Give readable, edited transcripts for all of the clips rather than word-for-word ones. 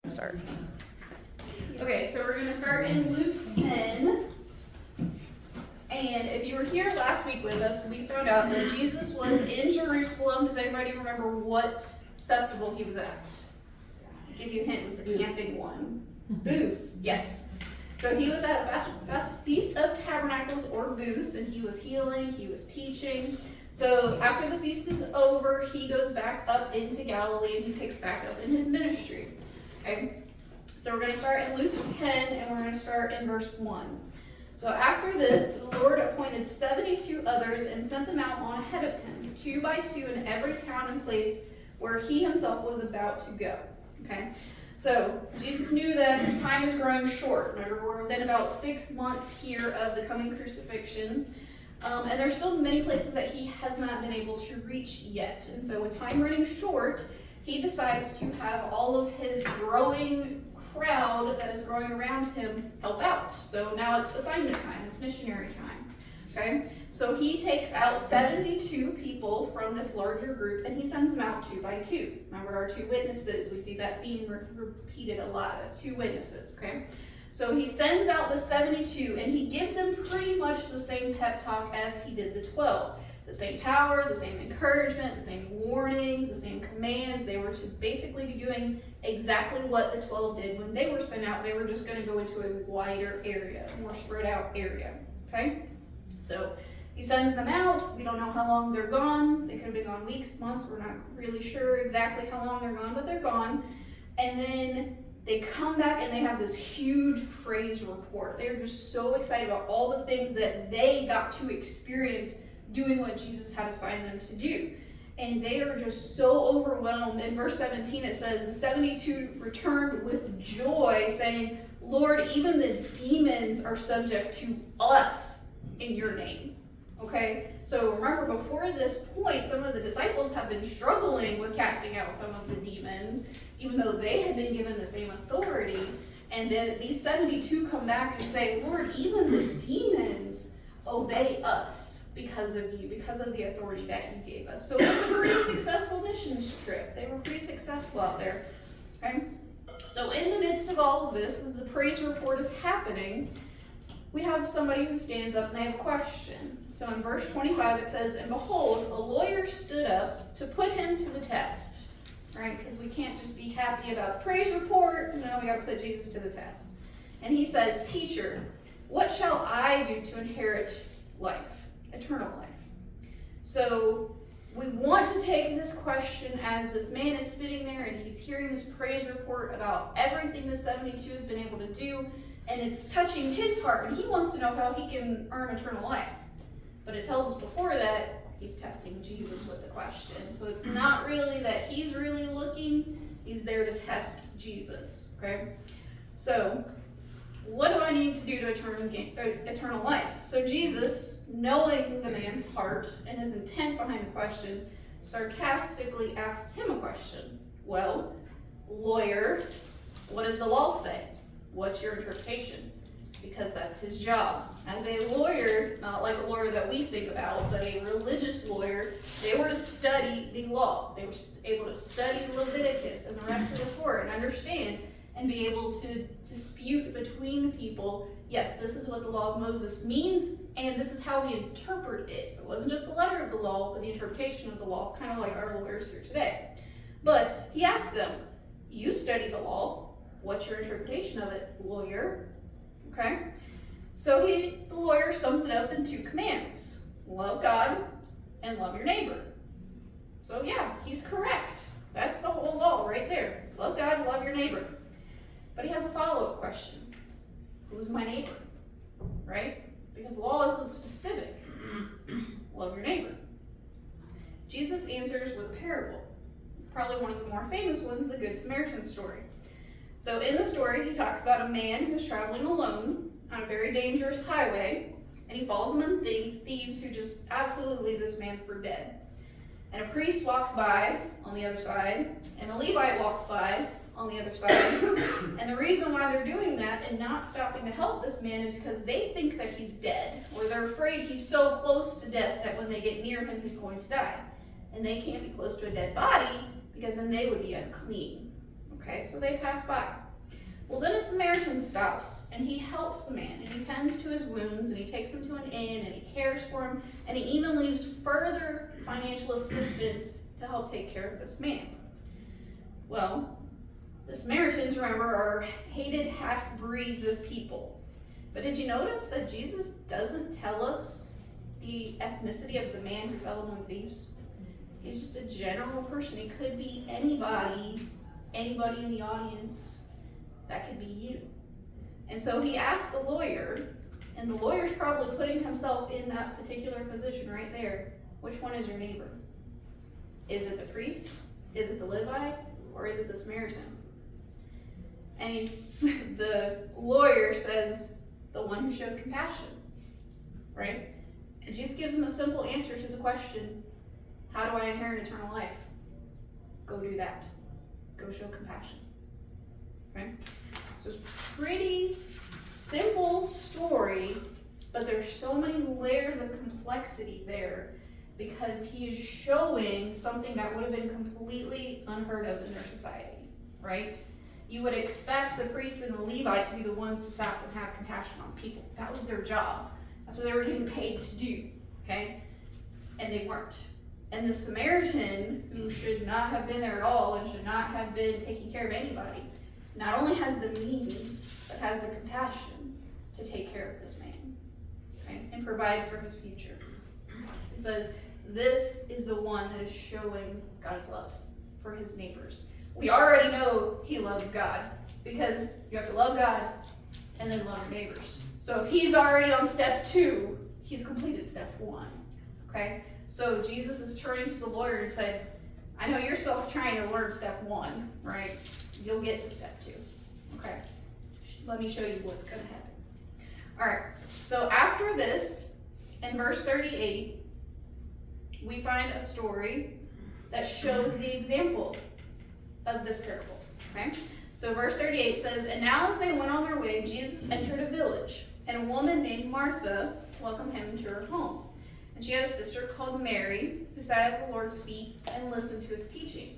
Start. Okay, so we're going to start in Luke 10. And if you were here last week with us, we found out that Jesus was in Jerusalem. Does anybody remember what festival he was at? I'll give you a hint, it was the camping one. Booths, yes. So he was at a Feast of Tabernacles or Booths, and he was healing, he was teaching. So after the feast is over, he goes back up into Galilee and he picks back up in his ministry. Okay, so we're going to start in Luke 10, and we're going to start in verse 1. So after this, the Lord appointed 72 others and sent them out on ahead of him, 2 by 2 in every town and place where he himself was about to go. Okay, so Jesus knew that his time is growing short. Remember, we're within about 6 months here of the coming crucifixion. And there's still many places that he has not been able to reach yet. And so with time running short, he decides to have all of his growing crowd that is growing around him help out. So now it's assignment time, it's missionary time. Okay? So he takes out 72 people from this larger group and he sends them out 2 by 2. Remember our 2 witnesses, we see that theme repeated a lot, 2 witnesses, okay? So he sends out the 72 and he gives them pretty much the same pep talk as he did the 12. The same power, the same encouragement, the same warnings, the same commands. They were to basically be doing exactly what the 12 did when they were sent out. They were just going to go into a wider area, a more spread out area. Okay? So he sends them out. We don't know how long they're gone. They could have been gone weeks, months. We're not really sure exactly how long they're gone, but they're gone. And then they come back and they have this huge praise report. They're just so excited about all the things that they got to experience doing what Jesus had assigned them to do. And they are just so overwhelmed. In verse 17 it says, the 72 returned with joy, saying, Lord, even the demons are subject to us in your name. Okay? So remember, before this point, some of the disciples have been struggling with casting out some of the demons, even though they had been given the same authority. And then these 72 come back and say, Lord, even the demons obey us because of you, because of the authority that you gave us. So it was a pretty successful mission trip. They were pretty successful out there. Okay? So in the midst of all of this, as the praise report is happening, we have somebody who stands up and they have a question. So in verse 25 it says, and behold, a lawyer stood up to put him to the test. Right? Because we can't just be happy about the praise report. No, we got to put Jesus to the test. And he says, Teacher, what shall I do to inherit life? Eternal life. So we want to take this question as this man is sitting there and he's hearing this praise report about everything the 72 has been able to do, and it's touching his heart, and he wants to know how he can earn eternal life. But it tells us before that he's testing Jesus with the question. So it's not really that he's really looking, he's there to test Jesus. Okay? So what do I need to do to eternal life? So Jesus, knowing the man's heart and his intent behind the question, sarcastically asks him a question. Well, lawyer, what does the law say? What's your interpretation? Because that's his job. As a lawyer, not like a lawyer that we think about, but a religious lawyer, they were to study the law. They were able to study Leviticus and the rest of the Torah and understand and be able to dispute between people, yes, this is what the law of Moses means, and this is how we interpret it. So it wasn't just the letter of the law, but the interpretation of the law, kind of like our lawyers here today. But he asked them, you study the law, what's your interpretation of it, lawyer? Okay? So the lawyer sums it up in 2 commands. Love God and love your neighbor. So yeah, he's correct. That's the whole law right there. Love God and love your neighbor. But he has a follow-up question. Who's my neighbor? Right? Because law is so specific. Love your neighbor. Jesus answers with a parable. Probably one of the more famous ones, the Good Samaritan story. So in the story, he talks about a man who's traveling alone on a very dangerous highway, and he falls among thieves who just absolutely leave this man for dead. And a priest walks by on the other side, and a Levite walks by on the other side. And the reason why they're doing that and not stopping to help this man is because they think that he's dead, or they're afraid he's so close to death that when they get near him, he's going to die. And they can't be close to a dead body because then they would be unclean. Okay, so they pass by. Well, then a Samaritan stops, and he helps the man, and he tends to his wounds, and he takes him to an inn, and he cares for him, and he even leaves further financial assistance to help take care of this man. Well, the Samaritans, remember, are hated half-breeds of people. But did you notice that Jesus doesn't tell us the ethnicity of the man who fell among thieves? He's just a general person. He could be anybody in the audience. That could be you. And so he asked the lawyer, and the lawyer's probably putting himself in that particular position right there. Which one is your neighbor? Is it the priest? Is it the Levite? Or is it the Samaritan? And the lawyer says, the one who showed compassion, right? And Jesus gives him a simple answer to the question, how do I inherit eternal life? Go do that. Go show compassion. Okay? So it's a pretty simple story, but there's so many layers of complexity there because he is showing something that would have been completely unheard of in their society, right? You would expect the priest and the Levite to be the ones to stop and have compassion on people. That was their job. That's what they were getting paid to do, okay? And they weren't. And the Samaritan, who should not have been there at all and should not have been taking care of anybody, not only has the means, but has the compassion to take care of this man, okay? And provide for his future. He says, this is the one that is showing God's love for his neighbors. We already know he loves God because you have to love God and then love your neighbors. So if he's already on step 2, he's completed step 1, okay? So Jesus is turning to the lawyer and said, I know you're still trying to learn step 1, right? You'll get to step 2, okay? Let me show you what's going to happen. All right, so after this, in verse 38, we find a story that shows the example of this parable, okay? So verse 38 says, and now as they went on their way, Jesus entered a village, and a woman named Martha welcomed him into her home. And she had a sister called Mary, who sat at the Lord's feet and listened to his teaching.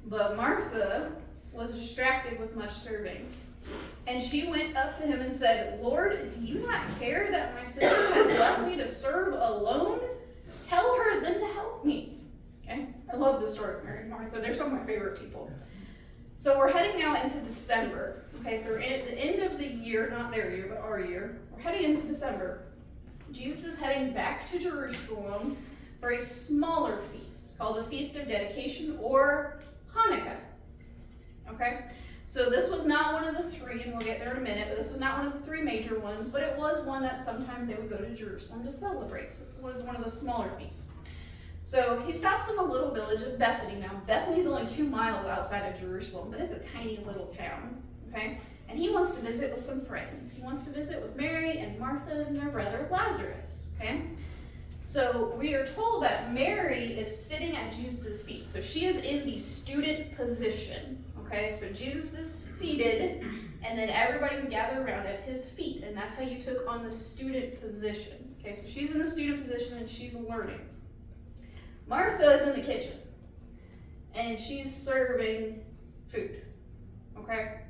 But Martha was distracted with much serving. And she went up to him and said, Lord, do you not care that my sister has left me to serve alone? Tell her then to help me. Okay? I love the story of Mary and Martha. They're some of my favorite people. So we're heading now into December. Okay, so we're at the end of the year, not their year, but our year. We're heading into December. Jesus is heading back to Jerusalem for a smaller feast. It's called the Feast of Dedication or Hanukkah. Okay? So this was not one of the 3, and we'll get there in a minute, but this was not one of the 3 major ones, but it was one that sometimes they would go to Jerusalem to celebrate. So it was one of the smaller feasts. So he stops in the little village of Bethany. Now, Bethany's only 2 miles outside of Jerusalem, but it's a tiny little town, okay? And he wants to visit with some friends. He wants to visit with Mary and Martha and their brother Lazarus, okay? So we are told that Mary is sitting at Jesus' feet. So she is in the student position, okay? So Jesus is seated, and then everybody would gather around at his feet, and that's how you took on the student position, okay? So she's in the student position, and she's learning. Martha is in the kitchen, and she's serving food, okay?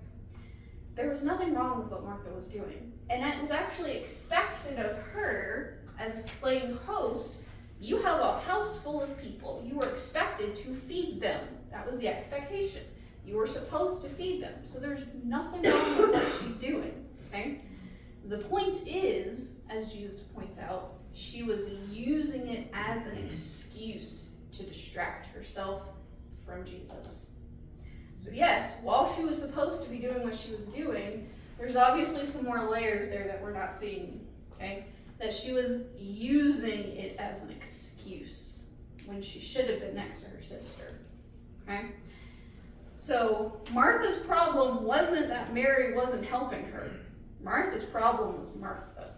There was nothing wrong with what Martha was doing, and it was actually expected of her as playing host. You have a house full of people. You were expected to feed them. That was the expectation. You were supposed to feed them, so there's nothing wrong with what she's doing, okay? The point is, as Jesus points out, she was using it as an excuse to distract herself from Jesus. So yes, while she was supposed to be doing what she was doing, there's obviously some more layers there that we're not seeing, okay? That she was using it as an excuse when she should have been next to her sister, okay? So Martha's problem wasn't that Mary wasn't helping her. Martha's problem was Martha.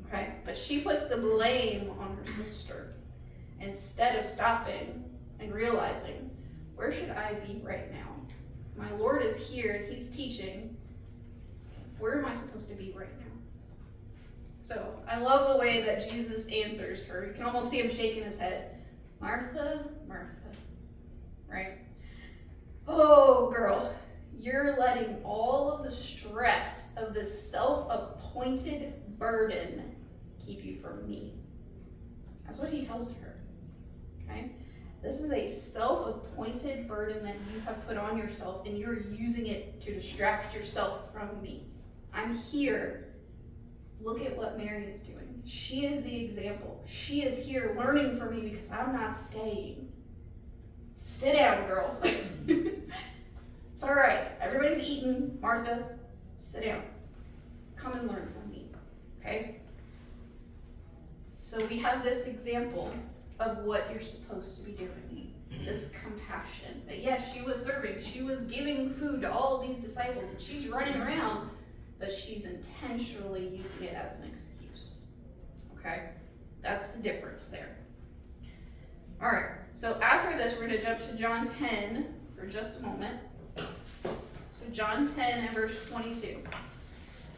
Okay? But she puts the blame on her sister instead of stopping and realizing, where should I be right now? My Lord is here and he's teaching. Where am I supposed to be right now? So I love the way that Jesus answers her. You can almost see him shaking his head. Martha, Martha. Right? Oh, girl, you're letting all of the stress of this self-appointed burden keep you from me. That's what he tells her, okay? This is a self-appointed burden that you have put on yourself, and you're using it to distract yourself from me. I'm here. Look at what Mary is doing. She is the example. She is here learning from me because I'm not staying. Sit down, girl. It's all right. Everybody's eating. Martha, sit down. Come and learn from me, okay? So we have this example of what you're supposed to be doing, this compassion. But yes, she was serving. She was giving food to all of these disciples, and she's running around, but she's intentionally using it as an excuse, okay? That's the difference there. All right, so after this, we're going to jump to John 10 for just a moment. So John 10 and verse 22.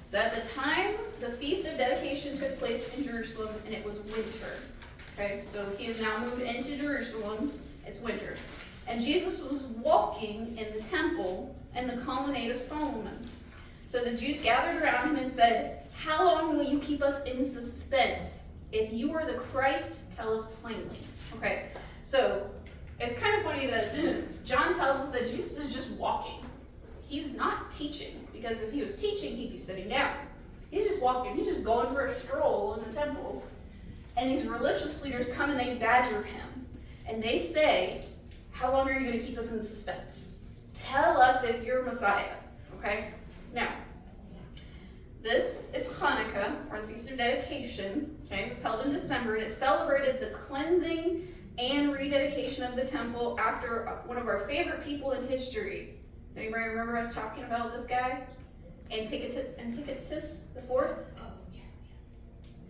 So at the time, the Feast of Dedication took place in Jerusalem, and it was winter. Okay, so he has now moved into Jerusalem. It's winter. And Jesus was walking in the temple in the colonnade of Solomon. So the Jews gathered around him and said, "How long will you keep us in suspense? If you are the Christ, tell us plainly." Okay, so it's kind of funny that John tells us that Jesus is just walking. He's not teaching, because if he was teaching, he'd be sitting down. He's just walking. He's just going for a stroll in the temple. And these religious leaders come and they badger him. And they say, "How long are you going to keep us in suspense? Tell us if you're Messiah." Okay? Now, this is Hanukkah, or the Feast of Dedication. Okay? It was held in December, and it celebrated the cleansing and rededication of the temple after one of our favorite people in history. Does anybody remember us talking about this guy? Antiochus the Fourth? Oh, yeah.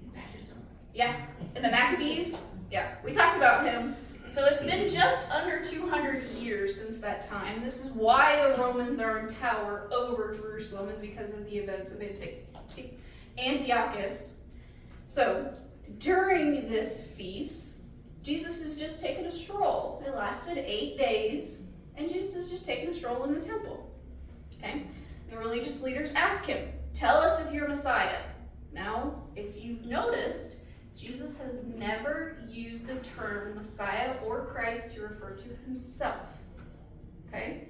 He's back here somewhere. Yeah, in the Maccabees. Yeah, we talked about him. So it's been just under 200 years since that time. This is why the Romans are in power over Jerusalem, is because of the events of Antiochus. So during this feast, Jesus is just taking a stroll. It lasted 8 days, and Jesus is just taking a stroll in the temple. Okay? The religious leaders ask him, "Tell us if you're Messiah." Now, if you've noticed, Jesus has never used the term Messiah or Christ to refer to himself. Okay?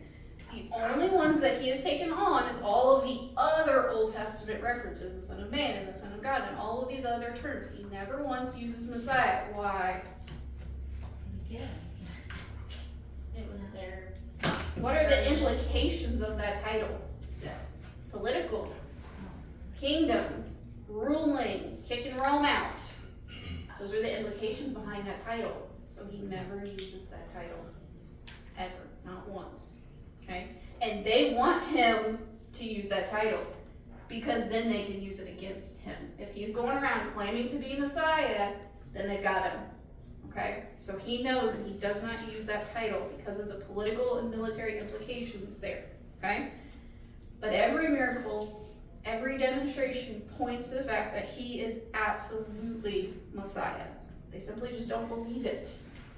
The only ones that he has taken on is all of the other Old Testament references, the Son of Man and the Son of God, and all of these other terms. He never once uses Messiah. Why? Yeah. It was there. What are the implications of that title? Yeah. Political, kingdom, ruling, kicking Rome out. Those are the implications behind that title. So he never uses that title. Ever. Not once. Okay? And they want him to use that title, because then they can use it against him. If he's going around claiming to be Messiah, then they've got him. Okay? So he knows that he does not use that title because of the political and military implications there. Okay? But every miracle, every demonstration points to the fact that he is absolutely Messiah. They simply just don't believe it.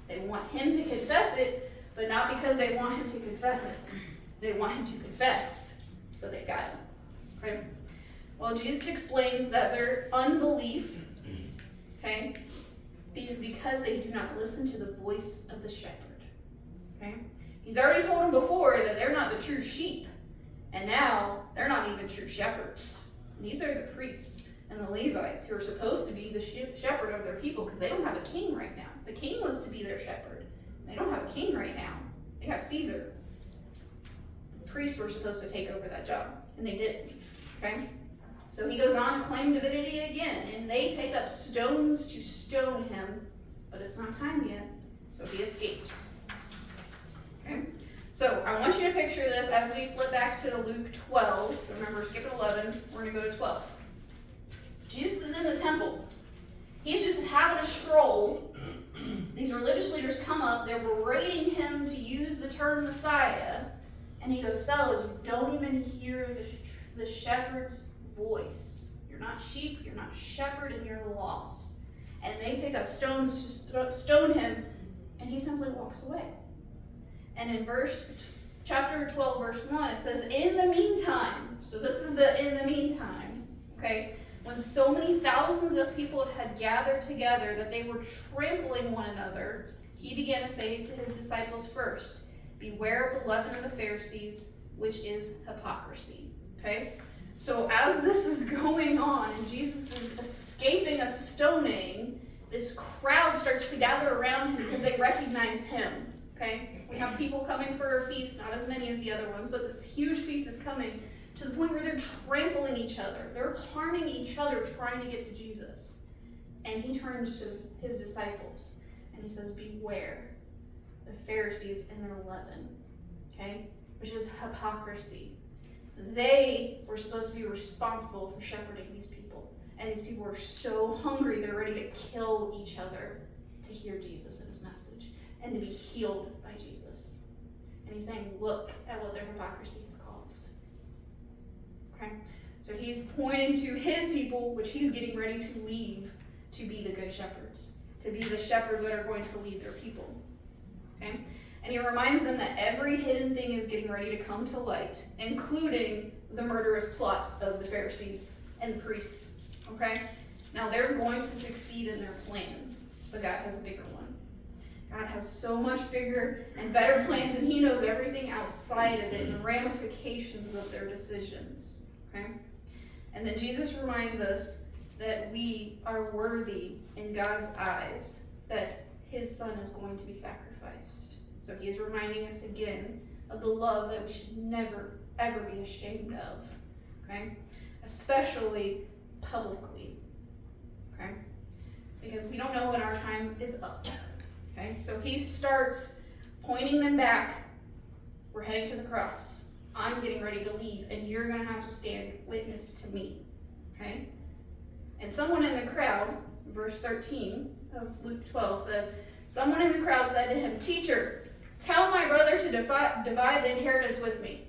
They want him to confess it, but not because they want him to confess it. They want him to confess, so they got him. Okay? Well, Jesus explains that their unbelief, okay, is because they do not listen to the voice of the shepherd. Okay? He's already told them before that they're not the true sheep. And now, they're not even true shepherds. These are the priests and the Levites who are supposed to be the shepherd of their people, because they don't have a king right now. The king was to be their shepherd. They don't have a king right now. They got Caesar. The priests were supposed to take over that job, and they didn't. Okay? So he goes on to claim divinity again, and they take up stones to stone him, but it's not time yet, so he escapes. Okay? So I want you to picture this as we flip back to Luke 12. So remember, skip 11. We're going to go to 12. Jesus is in the temple. He's just having a stroll. These religious leaders come up. They're berating him to use the term Messiah. And he goes, "Fellas, you don't even hear the shepherd's voice. You're not sheep, you're not shepherd, and you're lost." And they pick up stones to stone him, and he simply walks away. And in chapter 12, verse 1, it says, in the meantime, so this is the in the meantime, okay? When so many thousands of people had gathered together that they were trampling one another, he began to say to his disciples first, beware of the leaven of the Pharisees, which is hypocrisy, okay? So as this is going on and Jesus is escaping a stoning, this crowd starts to gather around him because they recognize him, okay? We have people coming for a feast, not as many as the other ones, but this huge feast is coming to the point where they're trampling each other. They're harming each other trying to get to Jesus. And he turns to his disciples and he says, beware the Pharisees and their leaven, okay? Which is hypocrisy. They were supposed to be responsible for shepherding these people. And these people are so hungry, they're ready to kill each other to hear Jesus and his message and to be healed by Jesus. And he's saying, look at what their hypocrisy has caused. Okay? So he's pointing to his people, which he's getting ready to leave to be the good shepherds, to be the shepherds that are going to lead their people. Okay? And he reminds them that every hidden thing is getting ready to come to light, including the murderous plot of the Pharisees and the priests. Okay? Now they're going to succeed in their plan, but God has a bigger one. God has so much bigger and better plans, and he knows everything outside of it and the ramifications of their decisions. Okay? And then Jesus reminds us that we are worthy in God's eyes, that his son is going to be sacrificed. So he is reminding us again of the love that we should never, ever be ashamed of. Okay? Especially publicly. Okay? Because we don't know when our time is up. Okay? So he starts pointing them back. We're heading to the cross. I'm getting ready to leave, and you're going to have to stand witness to me. Okay? And someone in the crowd, verse 13 of Luke 12 says, someone in the crowd said to him, teacher, tell my brother to divide the inheritance with me.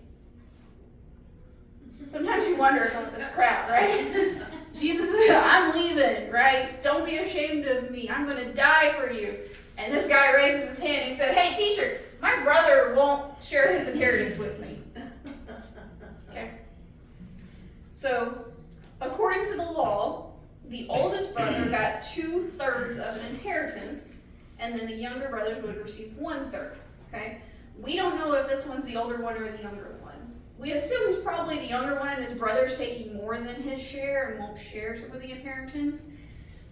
Sometimes you wonder about this crowd, right? Jesus said, I'm leaving, right? Don't be ashamed of me. I'm going to die for you. And this guy raises his hand and he said, hey, teacher, my brother won't share his inheritance with me. Okay? So, according to the law, the oldest brother got 2/3 of an inheritance, and then the younger brothers would receive 1/3. Okay? We don't know if this one's the older one or the younger one. We assume it's probably the younger one, and his brother's taking more than his share and won't share some of the inheritance.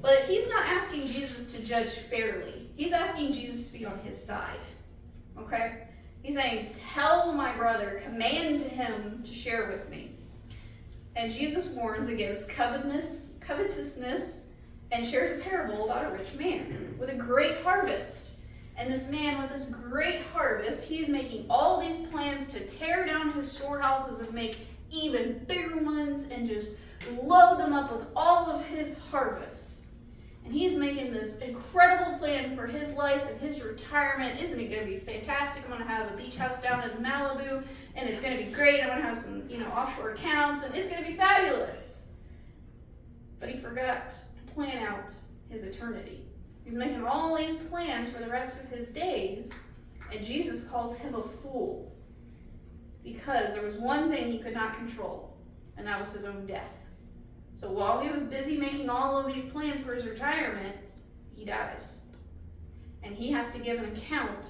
But he's not asking Jesus to judge fairly. He's asking Jesus to be on his side. Okay? He's saying, tell my brother, command him to share with me. And Jesus warns against covetousness, and shares a parable about a rich man with a great harvest. And this man with this great harvest, he's making all these plans to tear down his storehouses and make even bigger ones and just load them up with all of his harvests. And he's making this incredible plan for his life and his retirement. Isn't it going to be fantastic? I'm going to have a beach house down in Malibu, and it's going to be great. I'm going to have some, offshore accounts, and it's going to be fabulous. But he forgot to plan out his eternity. He's making all these plans for the rest of his days, and Jesus calls him a fool because there was one thing he could not control, and that was his own death. So while he was busy making all of these plans for his retirement, he dies. And he has to give an account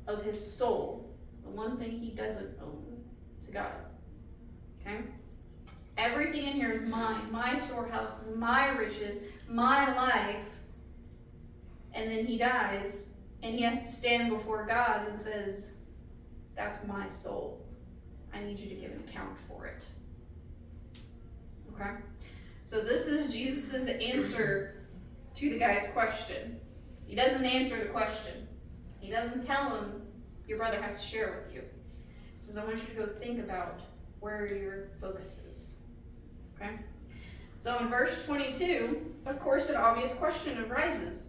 of his soul, the one thing he doesn't own, to God. Okay? Everything in here is mine. My storehouses, my riches, my life. And then he dies, and he has to stand before God and says, that's my soul. I need you to give an account for it. Okay? So this is Jesus' answer to the guy's question. He doesn't answer the question. He doesn't tell him, your brother has to share with you. He says, I want you to go think about where your focus is. Okay? So in verse 22, of course, an obvious question arises.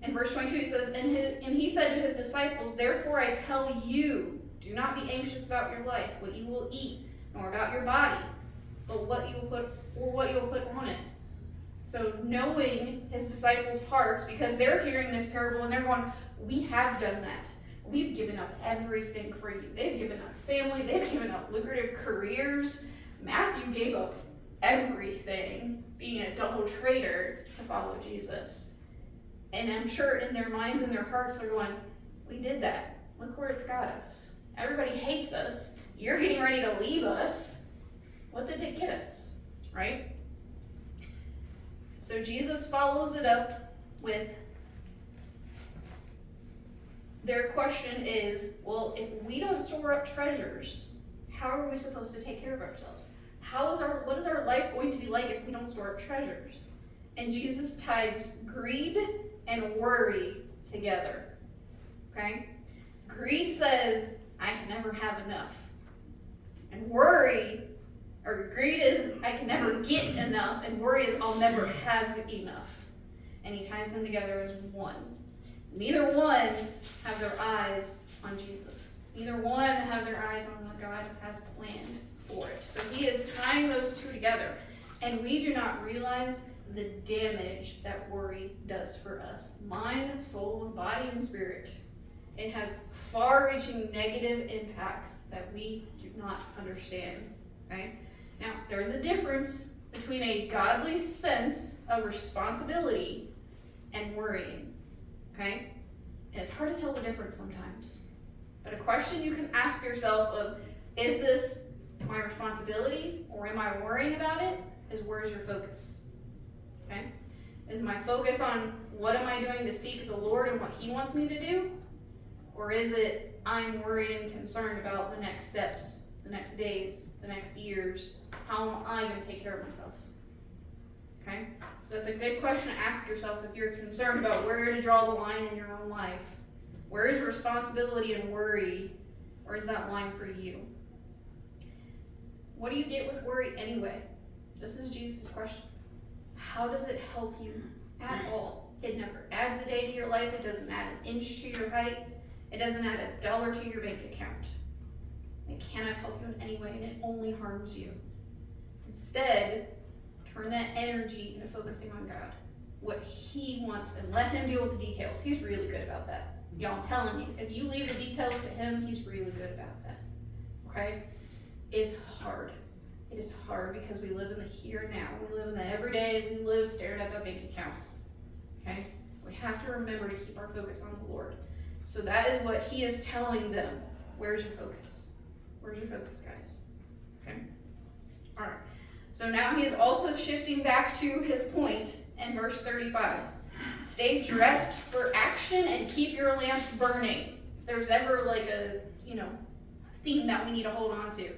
In verse 22, he says, and he said to his disciples, therefore I tell you, do not be anxious about your life, what you will eat, nor about your body, but what you will put on it. So knowing his disciples' hearts, because they're hearing this parable and they're going, we have done that. we've given up everything for you. They've given up family, they've given up lucrative careers. Matthew gave up everything, being a double traitor, to follow Jesus. And I'm sure in their minds and their hearts they're going, we did that. Look where it's got us. Everybody hates us. You're getting ready to leave us. What did it get us? Right? So Jesus follows it up with, their question is, well, if we don't store up treasures, how are we supposed to take care of ourselves? What is our life going to be like if we don't store up treasures? And Jesus ties greed and worry together. Okay? Greed says, I can never have enough. And greed is, I can never get enough. And worry is, I'll never have enough. And he ties them together as one. Neither one have their eyes on Jesus. Neither one have their eyes on what God has planned for it. So he is tying those two together. And we do not realize the damage that worry does for us. Mind, soul, body, and spirit. It has far-reaching negative impacts that we do not understand. Okay? Now, there is a difference between a godly sense of responsibility and worrying. Okay? And it's hard to tell the difference sometimes. But a question you can ask yourself of, is this my responsibility or am I worrying about it, is where's your focus? Okay? Is my focus on what am I doing to seek the Lord and what he wants me to do? Or is it I'm worried and concerned about the next steps, the next days, the next years? How am I going to take care of myself? Okay? So that's a good question to ask yourself if you're concerned about where to draw the line in your own life. Where is responsibility and worry? Where is that line for you? What do you get with worry anyway? This is Jesus' question. How does it help you at all? It never adds a day to your life. It doesn't add an inch to your height. It doesn't add $1 to your bank account. It cannot help you in any way, and it only harms you. Instead, turn that energy into focusing on God, what he wants, and let him deal with the details. He's really good about that. Y'all, I'm telling you, if you leave the details to him, he's really good about that. Okay? It's hard. It is hard because we live in the here and now. We live in the everyday. We live staring at that bank account. Okay? We have to remember to keep our focus on the Lord. So that is what he is telling them. Where's your focus? Where's your focus, guys? Okay? All right. So now he is also shifting back to his point in verse 35. Stay dressed for action and keep your lamps burning. If there's ever like a, theme that we need to hold on to.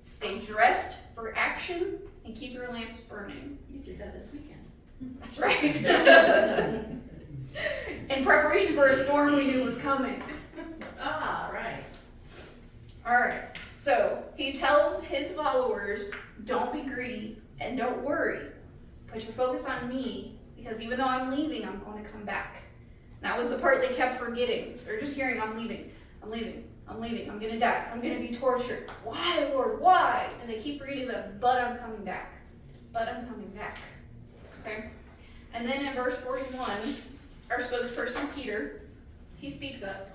Stay dressed for action and keep your lamps burning. You did that this weekend. That's right. In preparation for a storm we knew was coming. Ah, right. All right. So he tells his followers, don't be greedy and don't worry. Put your focus on me, because even though I'm leaving, I'm going to come back. That was the part they kept forgetting. They're just hearing, I'm leaving, I'm going to die, I'm going to be tortured. Why, Lord, why? And they keep forgetting that, but I'm coming back. Okay? And then in verse 41, our spokesperson, Peter, he speaks up.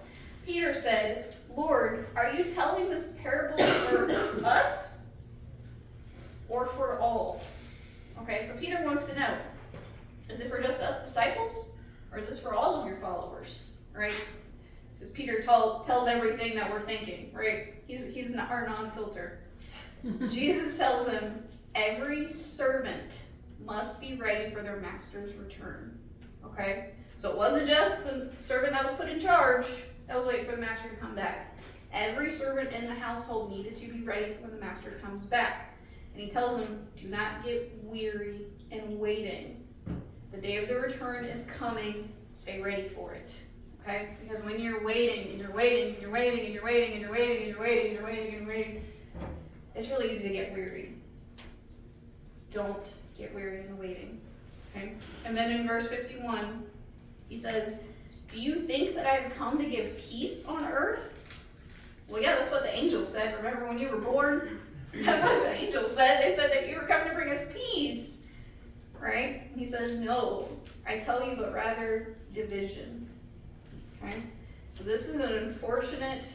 Peter said, Lord, are you telling this parable for us or for all? Okay, so Peter wants to know, is it for just us disciples, or is this for all of your followers, right? Because Peter tells everything that we're thinking, right? He's our non-filter. Jesus tells them, every servant must be ready for their master's return, okay? So it wasn't just the servant that was put in charge that was waiting for the master to come back. Every servant in the household needed to be ready when the master comes back. And he tells them, do not get weary in waiting. The day of the return is coming. Stay ready for it. Okay? Because when you're waiting, and you're waiting, and you're waiting, and you're waiting, and you're waiting, and you're waiting, and you're waiting, and you're waiting, it's really easy to get weary. Don't get weary in the waiting. Okay? And then in verse 51, he says, do you think that I have come to give peace on earth? Well, yeah, that's what the angels said. Remember when you were born? That's what the angels said. They said that you were coming to bring us peace. Right? He says, no, I tell you, but rather division. Okay? So this is an unfortunate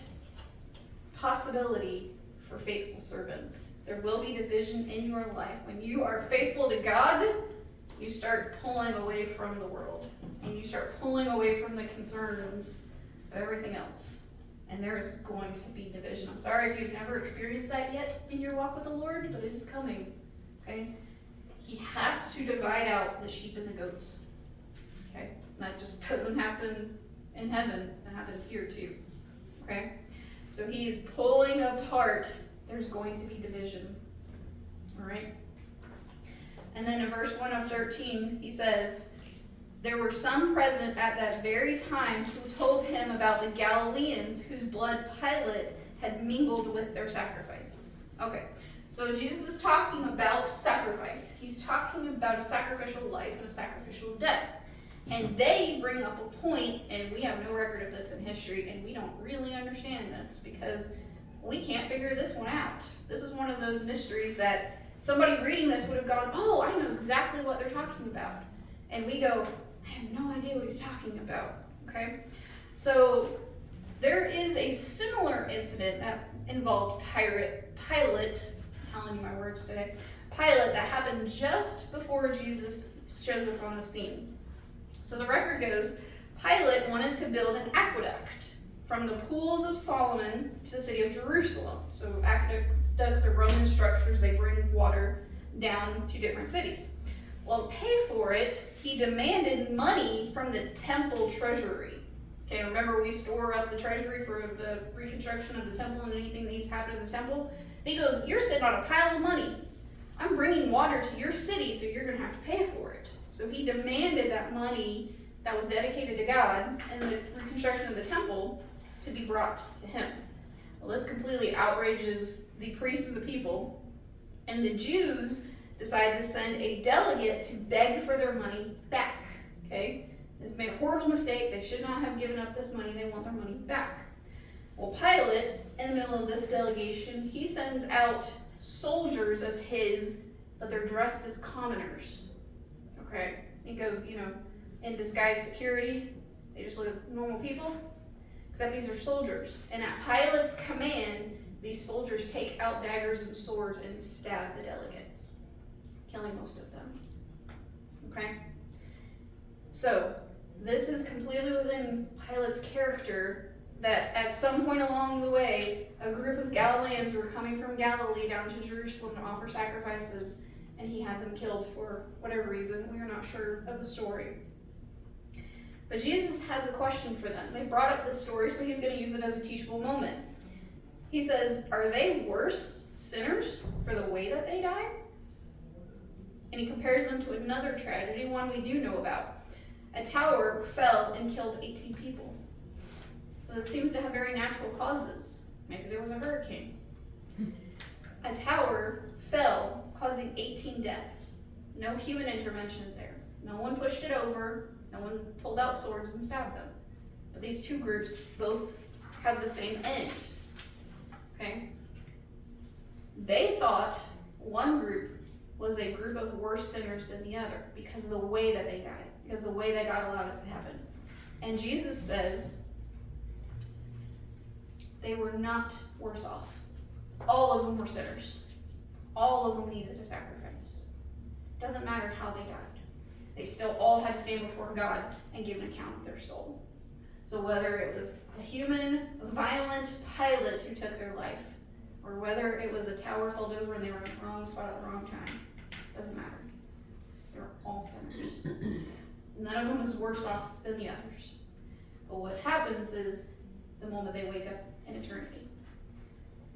possibility for faithful servants. There will be division in your life. When you are faithful to God, you start pulling away from the world. And you start pulling away from the concerns of everything else. And there is going to be division. I'm sorry if you've never experienced that yet in your walk with the Lord, but it is coming. Okay? He has to divide out the sheep and the goats. Okay? That just doesn't happen in heaven. It happens here too. Okay? So he's pulling apart. There's going to be division. Alright? And then in verse 1 of 13, he says, there were some present at that very time who told him about the Galileans whose blood Pilate had mingled with their sacrifices. Okay, so Jesus is talking about sacrifice. He's talking about a sacrificial life and a sacrificial death. And they bring up a point, and we have no record of this in history, and we don't really understand this because we can't figure this one out. This is one of those mysteries that somebody reading this would have gone, oh, I know exactly what they're talking about. And we go, I have no idea what he's talking about, okay? So there is a similar incident that involved Pilate, I'm telling you my words today, Pilate, that happened just before Jesus shows up on the scene. So the record goes, Pilate wanted to build an aqueduct from the pools of Solomon to the city of Jerusalem. So aqueducts are Roman structures, they bring water down to different cities. Well, to pay for it, he demanded money from the temple treasury. Okay, remember we store up the treasury for the reconstruction of the temple and anything that needs to happen in the temple? He goes, you're sitting on a pile of money. I'm bringing water to your city, so you're going to have to pay for it. So he demanded that money that was dedicated to God and the reconstruction of the temple to be brought to him. Well, this completely outrages the priests and the people, and the Jews decide to send a delegate to beg for their money back. Okay? They've made a horrible mistake. They should not have given up this money. They want their money back. Well, Pilate, in the middle of this delegation, he sends out soldiers of his, but they're dressed as commoners. Okay? Think of, in disguised security. They just look like normal people. Except these are soldiers. And at Pilate's command, these soldiers take out daggers and swords and stab the delegates, killing most of them. Okay? So, this is completely within Pilate's character that at some point along the way, a group of Galileans were coming from Galilee down to Jerusalem to offer sacrifices, and he had them killed for whatever reason. We are not sure of the story. But Jesus has a question for them. They brought up this story, so he's going to use it as a teachable moment. He says, are they worse sinners for the way that they died? And he compares them to another tragedy, one we do know about. A tower fell and killed 18 people. Well, it seems to have very natural causes. Maybe there was a hurricane. A tower fell, causing 18 deaths. No human intervention there. No one pushed it over. No one pulled out swords and stabbed them. But these two groups both have the same end. Okay? They thought one group was a group of worse sinners than the other because of the way that they died, because of the way that God allowed it to happen. And Jesus says they were not worse off. All of them were sinners. All of them needed a sacrifice. Doesn't matter how they died. They still all had to stand before God and give an account of their soul. So whether it was a human, violent Pilate who took their life, or whether it was a tower fell over and they were in the wrong spot at the wrong time, doesn't matter. They were all sinners. None of them was worse off than the others. But what happens is the moment they wake up in eternity,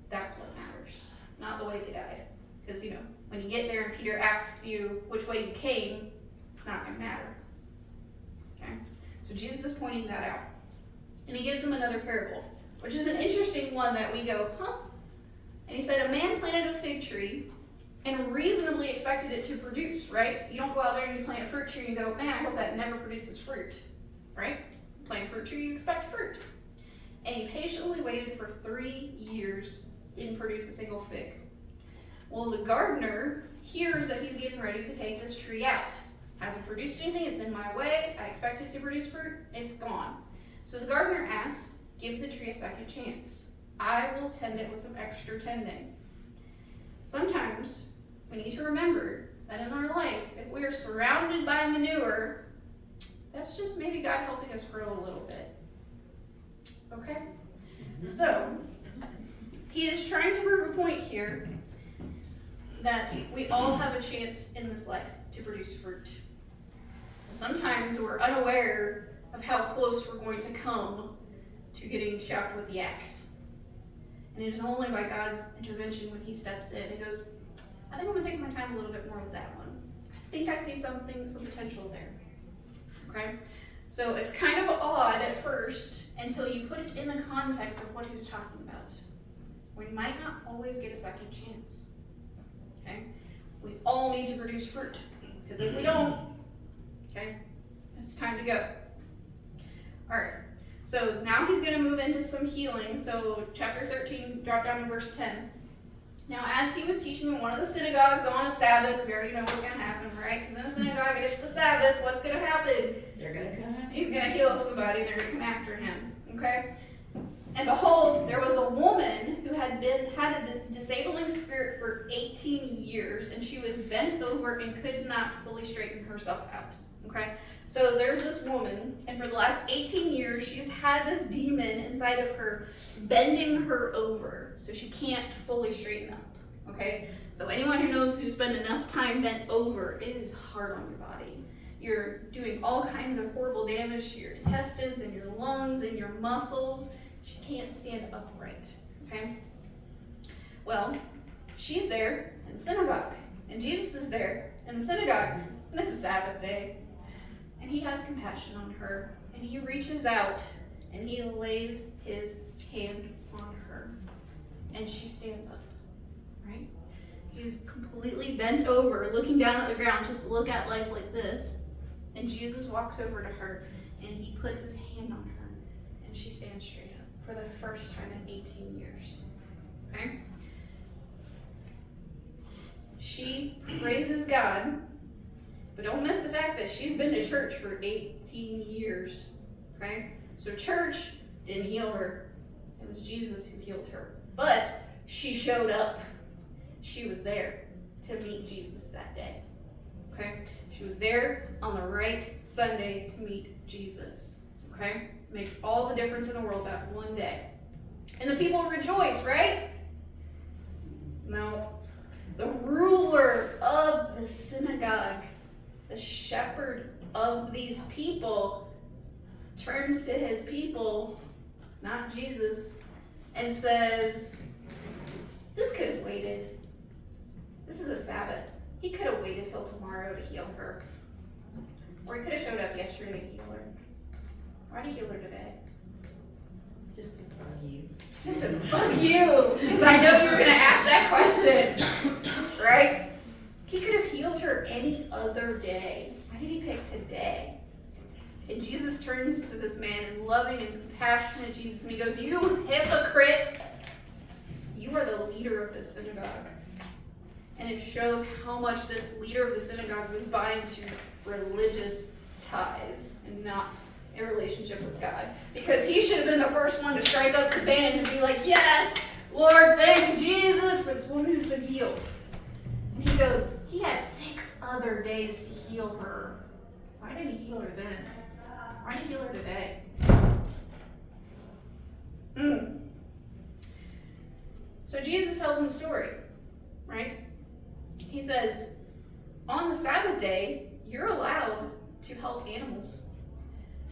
that's what matters, not the way they died. Because, when you get there and Peter asks you which way you came, it's not going to matter. Okay? So Jesus is pointing that out. And he gives them another parable, which is an interesting one that we go, huh? And he said, a man planted a fig tree and reasonably expected it to produce, right? You don't go out there and you plant a fruit tree and you go, man, I hope that never produces fruit, right? You plant a fruit tree, you expect fruit. And he patiently waited for 3 years, didn't produce a single fig. Well, the gardener hears that he's getting ready to take this tree out. Hasn't produced anything, it's in my way, I expect it to produce fruit, it's gone. So the gardener asks, give the tree a second chance. I will tend it with some extra tending. Sometimes we need to remember that in our life, if we are surrounded by manure, that's just maybe God helping us grow a little bit. Okay? So, he is trying to prove a point here that we all have a chance in this life to produce fruit. And sometimes we're unaware of how close we're going to come to getting chopped with the axe. And it is only by God's intervention when he steps in and goes, I think I'm going to take my time a little bit more with that one. I think I see some potential there. Okay? So it's kind of odd at first until you put it in the context of what he was talking about. We might not always get a second chance. Okay? We all need to produce fruit. Because if we don't, okay, it's time to go. Alright. So now he's going to move into some healing. So chapter 13, drop down to verse 10. Now as he was teaching in one of the synagogues on a Sabbath, we already know what's going to happen, right? Because in a synagogue it's the Sabbath, what's going to happen? They're going to come after He's going to heal somebody, they're going to come after him, okay? And behold, there was a woman who had a disabling spirit for 18 years, and she was bent over and could not fully straighten herself out, okay? So there's this woman, and for the last 18 years, she's had this demon inside of her, bending her over, so she can't fully straighten up, okay? So anyone who knows who's spent enough time bent over, it is hard on your body. You're doing all kinds of horrible damage to your intestines and your lungs and your muscles. She can't stand upright, okay? Well, she's there in the synagogue, and Jesus is there in the synagogue, and it's a Sabbath day. And he has compassion on her, and he reaches out, and he lays his hand on her, and she stands up, right? She's completely bent over, looking down at the ground, just look at life like this, and Jesus walks over to her, and he puts his hand on her, and she stands straight up for the first time in 18 years, okay? She praises God. But don't miss the fact that she's been to church for 18 years, okay? So church didn't heal her. It was Jesus who healed her. But she showed up. She was there to meet Jesus that day, okay? She was there on the right Sunday to meet Jesus, okay? Make all the difference in the world that one day. And the people rejoice, right? No. The ruler of the synagogue, the shepherd of these people, turns to his people, not Jesus, and says, this could have waited. This is a Sabbath. He could have waited till tomorrow to heal her. Or he could have showed up yesterday to heal her. Why did he heal her today? Just to bug you. Just to bug you! Because I know you were going to ask that question. Right? He could have healed her any other day. Why did he pick today? And Jesus turns to this man in loving and compassionate Jesus, and he goes, you hypocrite! You are the leader of this synagogue. And it shows how much this leader of the synagogue was buying to religious ties and not a relationship with God. Because he should have been the first one to strike up the band and be like, yes, Lord, thank you, Jesus, for this woman who's been healed. And he goes, he had 6 other days to heal her. Why didn't he heal her then? Why did he heal her today? So Jesus tells him a story, right? He says, on the Sabbath day, you're allowed to help animals.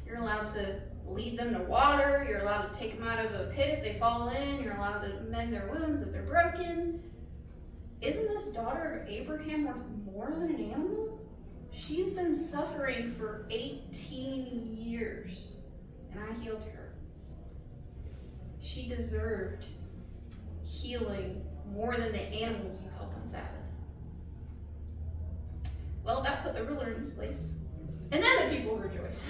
You're allowed to lead them to water. You're allowed to take them out of a pit if they fall in. You're allowed to mend their wounds if they're broken. Isn't this daughter of Abraham worth more than an animal? She's been suffering for 18 years, and I healed her. She deserved healing more than the animals you help on Sabbath. Well, that put the ruler in his place. And then the people rejoice.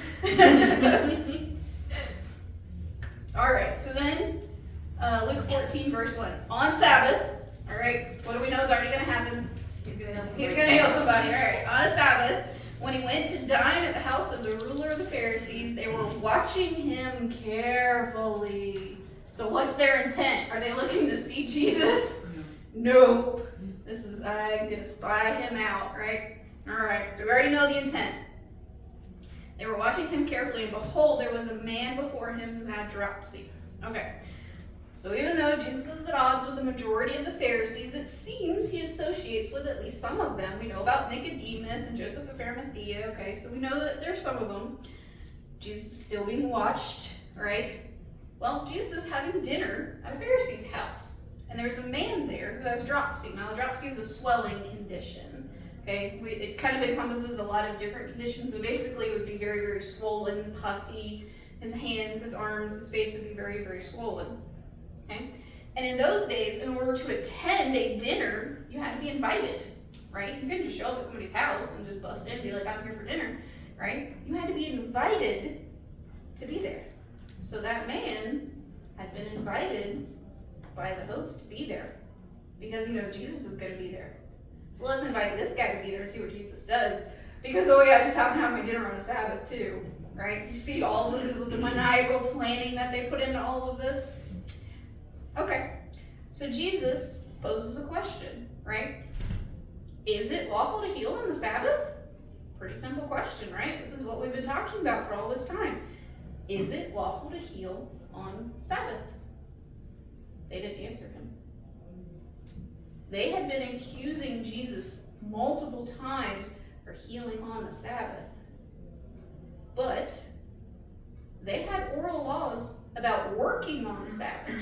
All right, so then Luke 14, verse 1. On Sabbath, all right, what do we know is already going to happen? He's going to heal somebody. He's going to heal somebody, all right. On a Sabbath, When he went to dine at the house of the ruler of the Pharisees, they were watching him carefully. So what's their intent? Are they looking to see Jesus? Nope. This is, I'm going to spy him out, right? All right, so we already know the intent. They were watching him carefully, and behold, there was a man before him who had dropsy. Okay. So even though Jesus is at odds with the majority of the Pharisees, it seems he associates with at least some of them. We know about Nicodemus and Joseph of Arimathea, okay? So we know that there's some of them. Jesus is still being watched, right? Well, Jesus is having dinner at a Pharisee's house, and there's a man there who has dropsy. Now, dropsy is a swelling condition, okay? It kind of encompasses a lot of different conditions, so basically it would be very, very swollen, puffy. His hands, his arms, his face would be very, very swollen. Okay? And in those days, in order to attend a dinner, you had to be invited, right? You couldn't just show up at somebody's house and just bust in and be like, I'm here for dinner, right? You had to be invited to be there. So that man had been invited by the host to be there because, Jesus is going to be there. So let's invite this guy to be there and see what Jesus does. Because, I just happen to have my dinner on a Sabbath too, right? You see all the maniacal planning that they put into all of this? Okay, so Jesus poses a question, right? Is it lawful to heal on the Sabbath? Pretty simple question, right? This is what we've been talking about for all this time. Is it lawful to heal on Sabbath? They didn't answer him. They had been accusing Jesus multiple times for healing on the Sabbath. But they had oral laws about working on the Sabbath.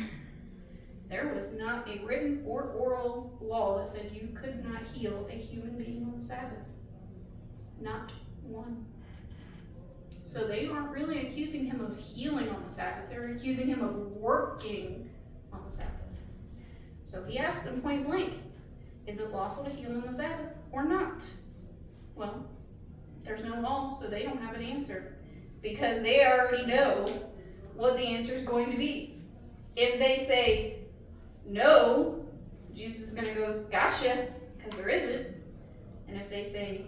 There was not a written or oral law that said you could not heal a human being on the Sabbath. Not one. So they aren't really accusing him of healing on the Sabbath. They're accusing him of working on the Sabbath. So he asked them point blank, is it lawful to heal on the Sabbath or not? Well, there's no law, so they don't have an answer because they already know what the answer is going to be. If they say no, Jesus is going to go, gotcha, because there isn't. And if they say,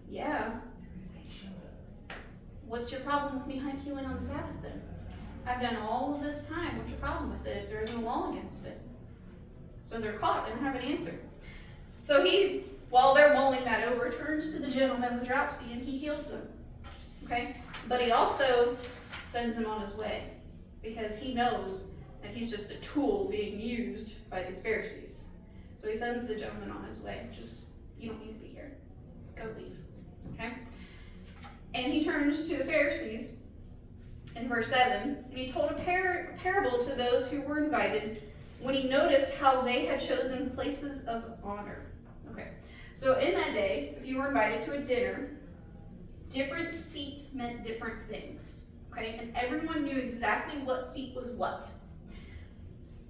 yeah, what's your problem with me healing on the Sabbath then? I've done all of this time. What's your problem with it if there isn't a law against it? So they're caught. They don't have an answer. So he, while they're mulling that over, turns to the gentleman with dropsy and he heals them. Okay? But he also sends him on his way because he knows that he's just a tool being used by these Pharisees. So he sends the gentleman on his way. Just, you don't need to be here. Go leave. Okay? And he turns to the Pharisees in verse 7, and he told a parable to those who were invited when he noticed how they had chosen places of honor. Okay, so in that day, if you were invited to a dinner, different seats meant different things. Okay, and everyone knew exactly what seat was what.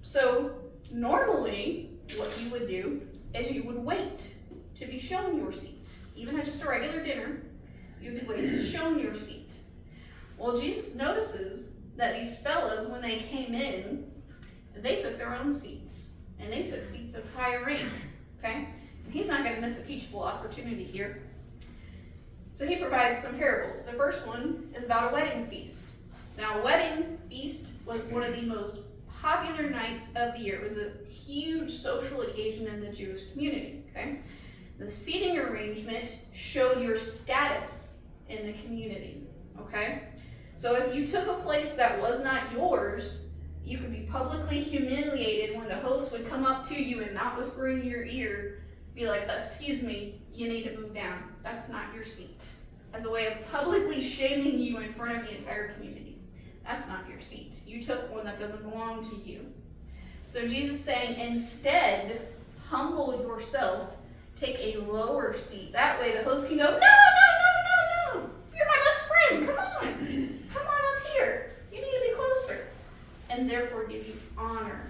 So normally, what you would do is you would wait to be shown your seat. Even at just a regular dinner, you'd be waiting to be shown your seat. Well, Jesus notices that these fellas, when they came in, they took their own seats. And they took seats of high rank. Okay? And he's not going to miss a teachable opportunity here. So he provides some parables. The first one is about a wedding feast. Now, a wedding feast was one of the most popular nights of the year. It was a huge social occasion in the Jewish community. Okay? The seating arrangement showed your status in the community. Okay? So if you took a place that was not yours, you could be publicly humiliated when the host would come up to you and not whisper in your ear, be like, excuse me, you need to move down. That's not your seat. As a way of publicly shaming you in front of the entire community. That's not your seat. You took one that doesn't belong to you. So Jesus is saying, instead, humble yourself, take a lower seat. That way the host can go, no. You're my best friend. Come on. Come on up here. You need to be closer. And therefore give you honor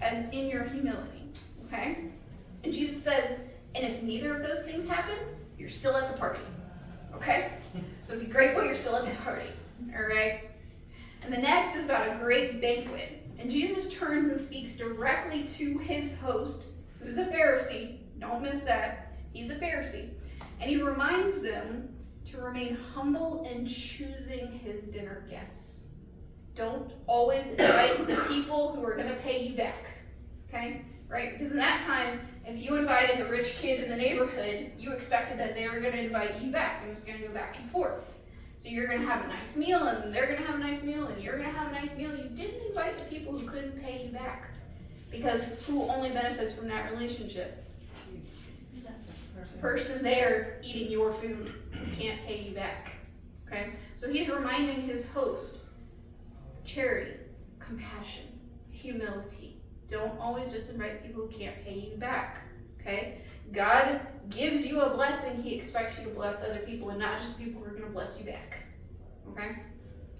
and in your humility. Okay? And Jesus says, and if neither of those things happen, you're still at the party. Okay? So be grateful you're still at the party. Alright? And the next is about a great banquet. And Jesus turns and speaks directly to his host, who's a Pharisee. Don't miss that. He's a Pharisee. And he reminds them to remain humble in choosing his dinner guests. Don't always invite the people who are going to pay you back, okay? Right? Because in that time, if you invited the rich kid in the neighborhood, you expected that they were going to invite you back, and it was going to go back and forth. So you're going to have a nice meal, and they're going to have a nice meal, and you're going to have a nice meal. You didn't invite the people who couldn't pay you back, because who only benefits from that relationship? The person there eating your food who can't pay you back, okay? So he's reminding his host, charity, compassion, humility. Don't always just invite people who can't pay you back, okay? God gives you a blessing. He expects you to bless other people and not just people who are going to bless you back, okay?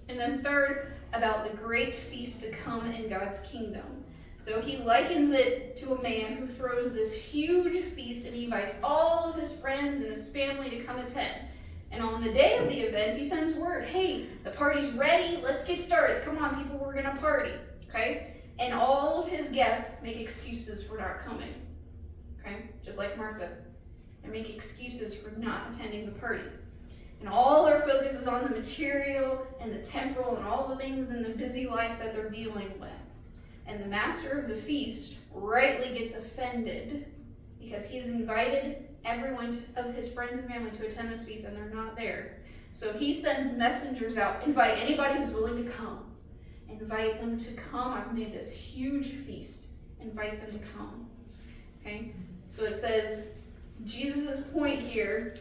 And then third, about the great feast to come in God's kingdom. So he likens it to a man who throws this huge feast and he invites all of his friends and his family to come attend. And on the day of the event, he sends word, hey, the party's ready, let's get started. Come on, people, we're going to party, okay? And all of his guests make excuses for not coming, okay? Just like Martha. They make excuses for not attending the party. And all their focus is on the material and the temporal and all the things in the busy life that they're dealing with. And the master of the feast rightly gets offended because he's invited everyone of his friends and family to attend this feast and they're not there. So he sends messengers out, invite anybody who's willing to come. Invite them to come. I've made this huge feast. Invite them to come. Okay? So it says, Jesus' point here,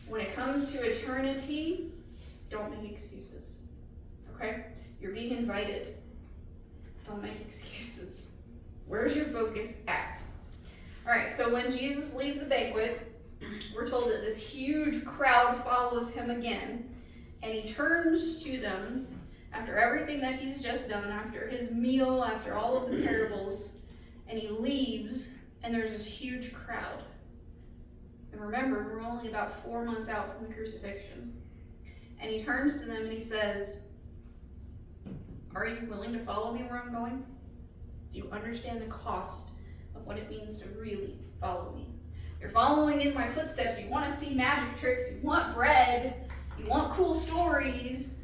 when it comes to eternity, don't make excuses. Okay? You're being invited. Don't make excuses. Where's your focus at? Alright, so when Jesus leaves the banquet, we're told that this huge crowd follows him again, and he turns to them after everything that he's just done, after his meal, after all of the parables, and he leaves, and there's this huge crowd. And remember, we're only about 4 months out from the crucifixion. And he turns to them and he says, are you willing to follow me where I'm going? Do you understand the cost of what it means to really follow me? You're following in my footsteps. You want to see magic tricks. You want bread. You want cool stories.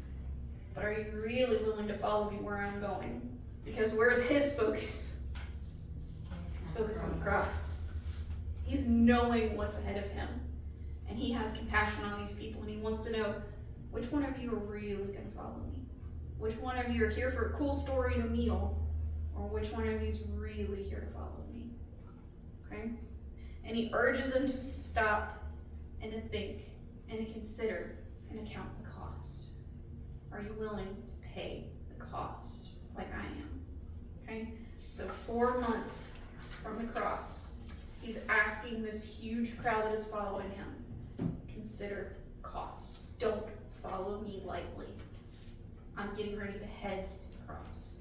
But are you really willing to follow me where I'm going? Because where's his focus? His focus on the cross. He's knowing what's ahead of him. And he has compassion on these people. And he wants to know, which one of you are really going to follow me? Which one of you are here for a cool story and a meal? Or which one of you is really here to follow me? Okay? And he urges them to stop and to think and to consider and to count the cost. Are you willing to pay the cost like I am? Okay? So 4 months from the cross, he's asking this huge crowd that is following him, consider cost. Don't follow me lightly. I'm getting ready to head to the cross.